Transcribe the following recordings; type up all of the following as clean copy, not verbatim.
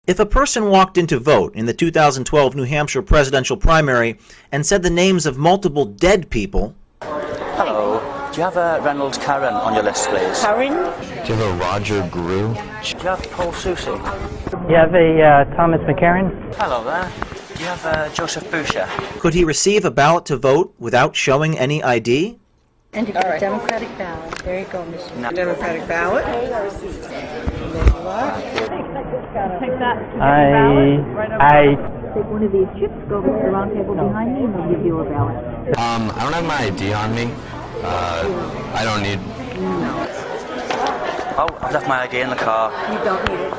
If a person walked in to vote in the 2012 New Hampshire presidential primary and said the names of multiple dead people... Hello. Do you have a Reynolds Karen on your list, please? Karen? Do you have a Roger Grew? Do you have Paul Susie? You have a Thomas McCarran? Hello there. Do you have Joseph Boucher? Could he receive a ballot to vote without showing any ID? And a Democratic ballot. There you go, Mr. No. Democratic ballot. There you are. Take that. Take one of these chips, go to the round table behind me, and they'll give you a ballot. I don't have my ID on me. I don't need... No. Oh, I've left my ID in the car. You don't need it.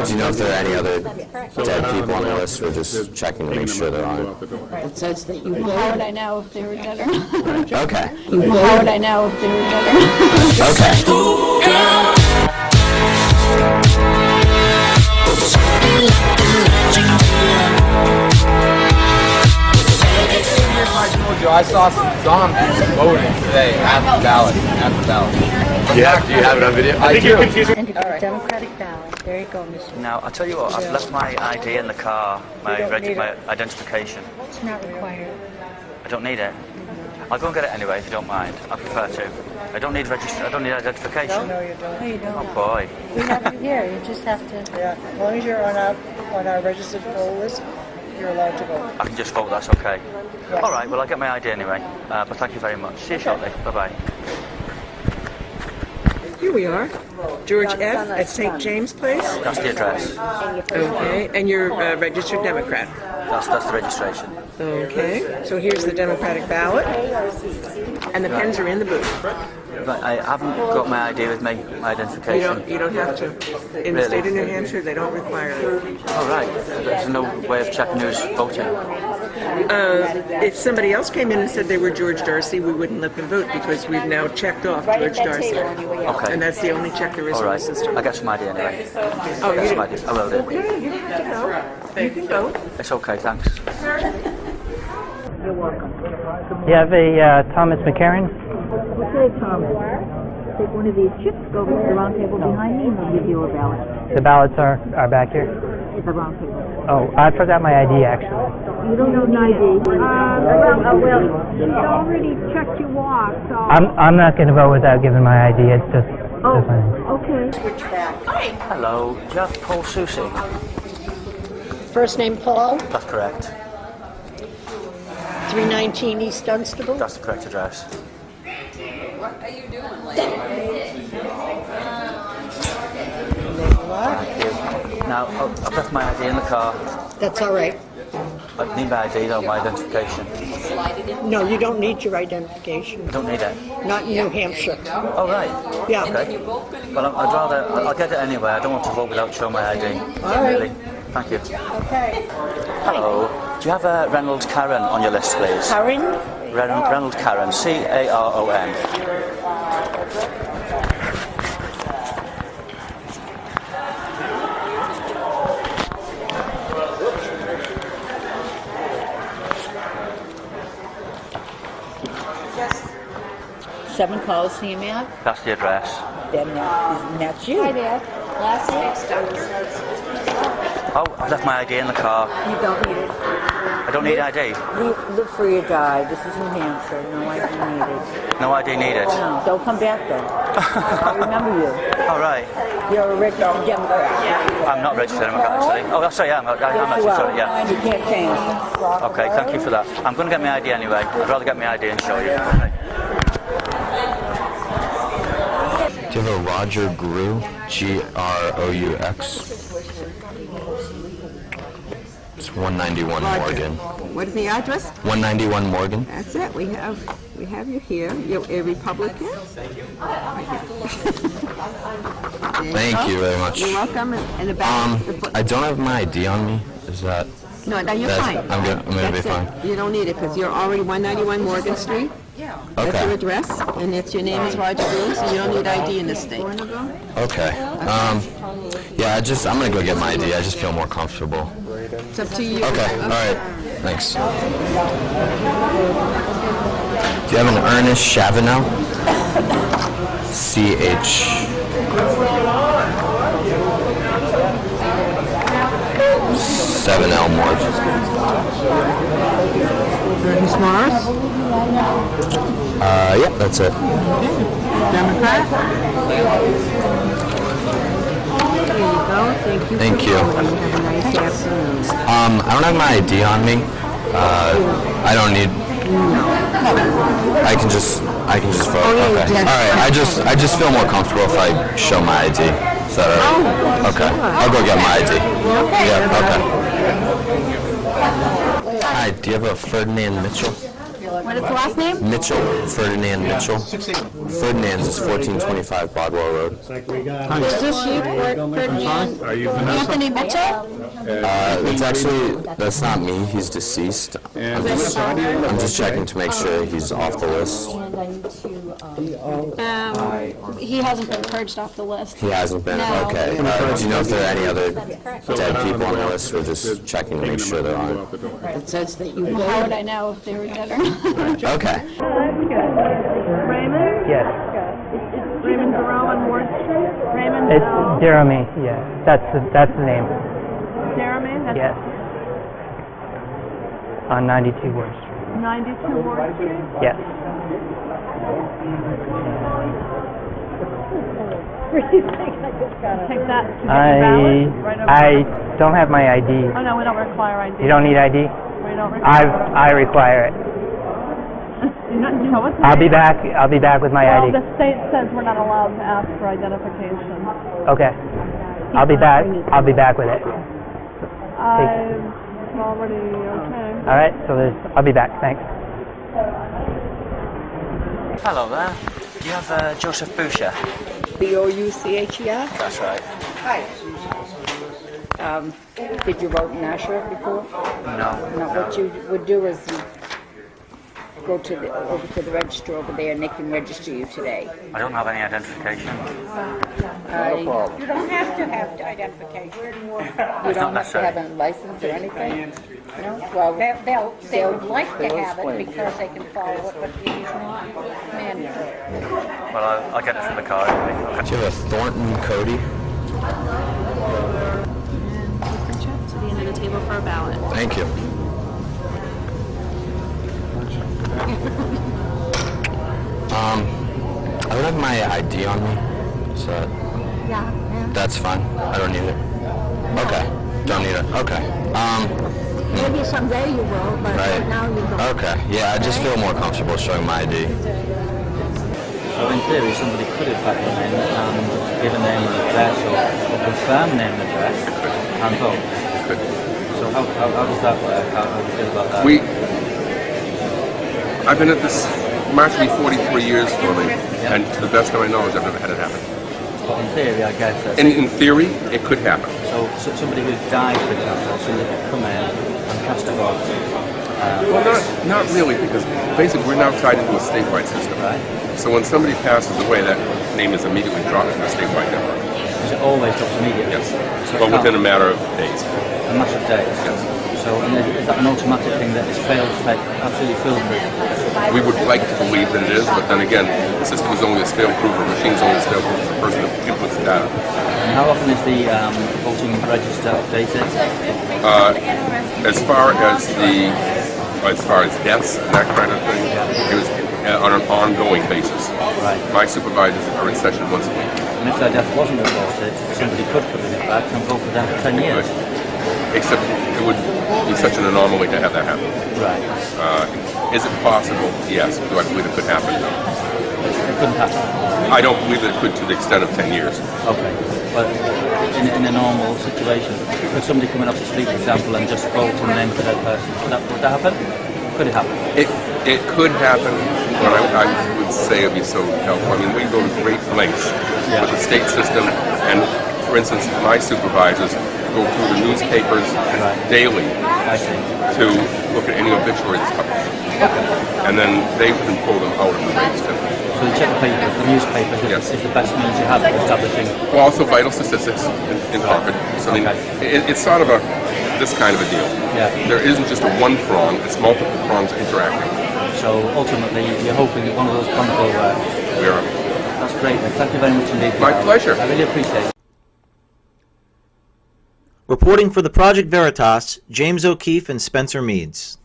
do you know if there are any other dead people on the list? We're just checking to make sure there aren't. It says that you voted. How would I know if they were dead or not? Okay. How would I know if they were dead or not? Okay. I saw some zombies voting today at the ballot. Yeah, do you have it on video? I do. And a Democratic ballot. There you go, Mr. Now, I'll tell you what, I've left my ID in the car, my identification. It's not required. I don't need it. I'll go and get it anyway if you don't mind. I prefer to. I don't need identification. No, you don't. No, you don't. Oh boy. We have you here. You just have to. Yeah, as long as you're on our registered poll list, you're allowed to vote. I can just vote, that's okay. Yes. All right, well, I'll get my ID anyway. But thank you very much. See you shortly. Bye-bye. Here we are, George F. at St. James Place. That's the address. Okay, and you're a registered Democrat. That's the registration. Okay, so here's the Democratic ballot, and the pens are in the booth. But I haven't got my ID with me, my identification. You don't have to. In the state of New Hampshire, they don't require it. Oh, right. There's no way of checking who's voting. If somebody else came in and said they were George Darcy, we wouldn't let them vote because we've now checked off George Darcy. Okay. And that's the only check there is All on right. the system. I got some ID anyway. Oh, I got some ID. I will do. Okay, you don't have to go. You can go. It's okay, thanks. You're welcome. You have a Thomas McCarran? Okay, Thomas. Take one of these chips, go to the round table behind me, and they'll give you a ballot. The ballots are back here? At the round table. Oh, I forgot my ID, actually. You don't have an ID. Well, he's already checked you off, so... I'm not going to vote without giving my ID. It's just... okay. Hello. Do you have Paul Susie? First name Paul, That's correct. 319 East Dunstable. That's the correct address. Thank you. Now, I've left my ID in the car. That's all right. I need my ID though, my identification. No, you don't need your identification. I don't need it. Not in New Hampshire. Oh, right. Yeah. Okay. Well, I'll get it anyway. I don't want to vote without showing my ID. All right. Really. Thank you. Okay. Hello. Do you have a Reynolds Karen on your list, please? Karen? Reynolds Karen. C-A-R-O-N. Seven Coliseum Ave. That's the address. Then that's you. Hi there. Last name? Oh, I've left my ID in the car. You don't need it. I don't need ID. Live free or die. This is New Hampshire. No ID needed. No ID needed. No, don't come back then. I'll remember you. All right. You're a registered Democrat. I'm not registered Democrat, actually. Oh, that's right, I am. I'm actually sorry, yeah. You can't change. Okay, thank you for that. I'm going to get my ID anyway. I'd rather get my ID and show you. Okay. Do you have a Roger Grew? G-R-O-U-X? It's 191 Morgan. What is the address? 191 Morgan. That's it. We have you here. You're a Republican. Thank you very much. You're welcome. And the back. I don't have my ID on me. Is that? No, you're fine. I'm gonna be fine. You don't need it because you're already 191 Morgan Street. That's your address, and your name is Roger Grew, so you don't need ID in this state. Okay. Yeah, I'm gonna go get my ID. I just feel more comfortable. It's up to you. Okay. All right. Thanks. Do you have an Ernest Chavanel? C-H. 7 Elmwood. Miss Morris? Yep, that's it. Democrat? There you go. Thank you. Thank you. Have a nice afternoon. I don't have my ID on me. I don't need. I can just vote. Oh, yeah, Okay. yeah. All right. I just feel more comfortable if I show my ID. Is that all right? Okay. I'll go get my ID. Yeah. Okay. Hi. Do you have a Ferdinand Mitchell? What is the last name? Mitchell. Ferdinand Mitchell. Ferdinand's is 1425 Bodwell Road. Is this you, Ferdinand? Are you Vanessa? Anthony Mitchell? It's actually, that's not me. He's deceased. I'm just checking to make sure he's off the list. He hasn't been purged off the list. He hasn't been? No. Okay. Do you know if there are any other dead people on the list? We're just checking to make sure there aren't. It says that you Well, how would I know if they were dead or not? Okay. Raymond? Yes. Raymond Jerome on Ward Street? Raymond It's Jeremy. Yeah, that's the name. Jeremy? That's Yes. On 92 Ward Street. 92 Ward Street? Yes. Take that to get the I ballot? Right over don't have my ID. Oh, no, we don't require ID. You don't need ID? We don't require I require it. So what's the I'll be name? back. I'll be back with my Well, ID. the state says we're not allowed to ask for identification. Okay. I'll be back. I'll be back with it. I'm already okay. All right. So I'll be back. Thanks. Hello there. Do you have Joseph Boucher? B-O-U-C-H-E-R? That's right. Hi. Did you vote in Nashua before? No. No, what you would do is you go over to the register over there and they can register you today. I don't have any identification. You don't have to have identification. You It's don't not have to have a license or anything? No? Well, they would like to have it because they can follow it, but it is not mandatory. Well, I'll get it from the car anyway. Do you have a Thornton Cody? To the end of the table for a ballot. Thank you. I don't have my ID on me, so that's fine. I don't need it. Okay, don't need it. Okay. Maybe someday you will, but right now you don't. Okay. Yeah, I just feel more comfortable showing my ID. So in theory, somebody could have had your name and give a name and address or confirm name and address and vote. So how does that work? How do you feel about that? I've been at this March will be 43 years for me, and to the best of my knowledge, I've never had it happen. But in theory, I guess that's... In theory, it could happen. So somebody who died, for example, somebody could come in and cast a vote. Well, not really, because basically we're now tied into a statewide system. Right. So when somebody passes away, that name is immediately dropped from the statewide network. Is it always dropped immediately? Yes. So But within a matter of days. A matter of days? Yes. So is that an automatic thing that is failed to absolutely foolproof? We would like to believe that it is, but then again, the system is only as fail-proof, or the machine is only as fail-proof as the person that inputs the data. And how often is the voting register updated? As far as deaths and that kind of thing, it was on an ongoing basis. Right. My supervisors are in session once a week. And if their death wasn't reported, somebody could put it back and vote for them for 10 years. Except it would be such an anomaly to have that happen. Right. Is it possible? Yes. Do I believe it could happen? No. It couldn't happen. I don't believe that it could to the extent of 10 years. Okay. But in a normal situation, could somebody coming off the street, for example, and just vote and name for that person? Would that happen? Could it happen? It could happen, but I would say it would be so helpful. I mean, we go to great lengths with the state system, and for instance, my supervisors go through the newspapers daily to look at any obituary that's published. And then they can pull them out of the register. So you check the papers, the newspapers is the best means you have of establishing. Well, also vital statistics in Harvard. So I mean, it's sort of this kind of a deal. Yeah. There isn't just a one prong, it's multiple prongs interacting. So ultimately, you're hoping that one of those prongs will work. We are. That's great. Thank you very much indeed. My pleasure. I really appreciate it. Reporting for the Project Veritas, James O'Keefe and Spencer Meads.